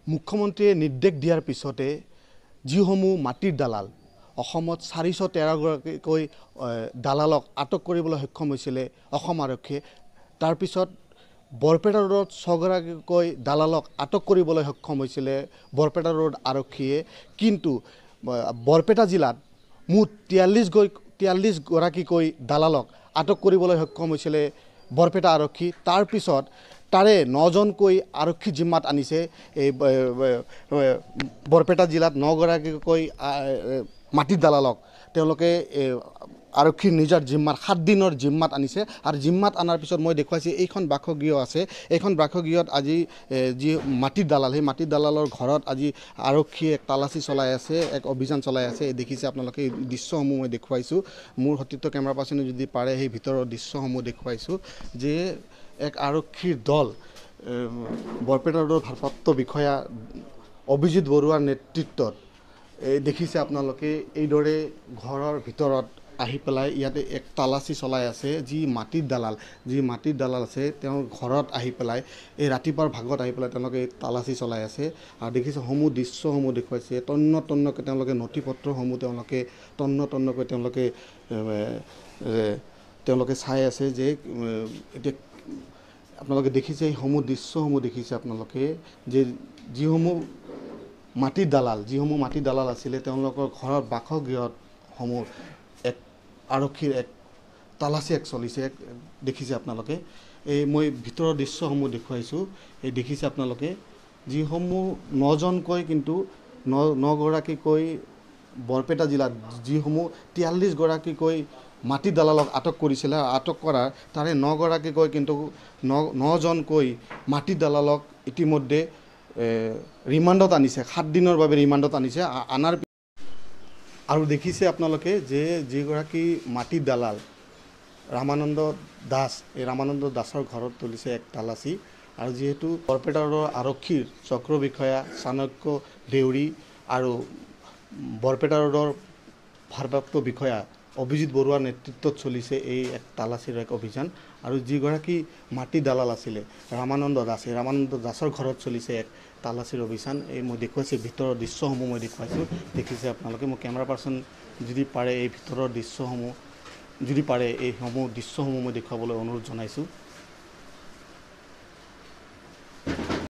মুখ্যমন্ত্ৰীয়ে নিৰ্দেশ দিয়াৰ পিছতে যিসমূহ মাটিৰ দালাল অসমত 413 গৰাকীকৈ দালালক আটক কৰিবলৈ সক্ষম হৈছিলে অসম আৰক্ষীয়ে তাৰ পিছত বৰপেটা ৰোডত 6 গৰাকীকৈ দালালক আটক কৰিবলৈ সক্ষম হৈছিলে বৰপেটা ৰোড আৰক্ষীয়ে কিন্তু বৰপেটা জিলাত মুঠ 43 গৰাকীকৈ দালালক আটক কৰিবলৈ সক্ষম হৈছিলে বৰপেটা আৰক্ষী তাৰ পিছত তাৰে 9জনকৈ আৰক্ষী জিম্মাত আনিছে এই বৰপেটা জিলাত 9 গৰাকীকৈ মাটিৰ দালালক তেওঁলোকে আৰক্ষীৰ নিজৰ জিম্মাত 7 দিনৰ জিম্মাত আনিছে আৰু জিম্মাত আনাৰ পিছত মই দেখুৱাইছো এইখন বাসগৃহ আছে এইখন বাসগৃহত আজি যি মাটিৰ দালাল সেই মাটিৰ দালালৰ ঘৰত আজি আৰক্ষীয়ে এক তালাচী চলাই আছে এক অভিযান চলাই আছে দেখিছে আপোনালোকে এই দৃশ্যসমূহ মই দেখুৱাইছো মোৰ সতীৰ্থ কেমেৰা পাৰ্চনে যদি পাৰে সেই ভিতৰৰ দৃশ্যসমূহ দেখুৱাইছো যে এক আৰক্ষীৰ দল বৰপেটা ৰোডৰ ভাৰপ্ৰাপ্ত বিষয়া অভিজিত বৰুৱাৰ নেতৃত্বত দেখিছে আপোনালোকে এইদৰে ঘৰৰ ভিতৰত আহি পেলাই ইয়াতে এক তালাচী চলাই আছে যি মাটিৰ দালাল আছে তেওঁৰ ঘৰত আহি পেলাই এই ৰাতিপুৱাৰ ভাগত আহি পেলাই তেওঁলোকে তালাচী চলাই আছে আৰু দেখিছে সমূহ দৃশ্যসমূহ দেখুৱাইছে তন্নকৈ তেওঁলোকে নথিপত্ৰসমূহ তন্নকৈ তেওঁলোকে চাই আছে যে এতিয়া আপোনালোকে দেখিছে এই সমূহ দৃশ্যসমূহ দেখিছে আপোনালোকে যে যিসমূহ মাটিৰ দালাল আছিলে তেওঁলোকৰ ঘৰৰ বাসগৃহসমূহ এক আৰক্ষীৰ এক তালাচী চলিছে দেখিছে আপোনালোকে এই মই ভিতৰৰ দৃশ্যসমূহ দেখুৱাইছোঁ এই দেখিছে আপোনালোকে যিসমূহ 9জনকৈ কিন্তু 9 গৰাকীকৈ বৰপেটা জিলাত যিসমূহ 43 গৰাকীকৈ মাটিৰ দালালক আটক কৰিছিলে আটক কৰাৰ তাৰে 9 গৰাকীকৈ কিন্তু 9জনকৈ মাটিৰ দালালক ইতিমধ্যে ৰিমাণ্ডত আনিছে 7 দিনৰ বাবে ৰিমাণ্ডত আনিছে আনাৰ আৰু দেখিছে আপোনালোকে যে যিগৰাকী মাটিৰ দালাল ৰামানন্দ দাস এই ৰামানন্দ দাসৰ ঘৰত তুলিছে এক তালাচী আৰু যেহেতু বৰপেটা ৰোডৰ আৰক্ষীৰ চক্ৰ বিষয়া চাণক্য দেউৰী আৰু বৰপেটা ৰোডৰ ভাৰপ্ৰাপ্ত বিষয়া অভিজিত বৰুৱাৰ নেতৃত্বত চলিছে এই এক তালাচীৰ এক অভিযান আৰু যিগৰাকী মাটিৰ দালাল আছিলে ৰামানন্দ দাসৰ ঘৰত চলিছে এক তালাচীৰ অভিযান এই মই দেখুৱাইছোঁ ভিতৰৰ দৃশ্যসমূহ মই দেখুৱাইছোঁ দেখিছে আপোনালোকে মোৰ কেমেৰা পাৰ্চন যদি পাৰে এই ভিতৰৰ দৃশ্যসমূহ যদি পাৰে এই দৃশ্যসমূহ মই দেখুৱাবলৈ অনুৰোধ জনাইছোঁ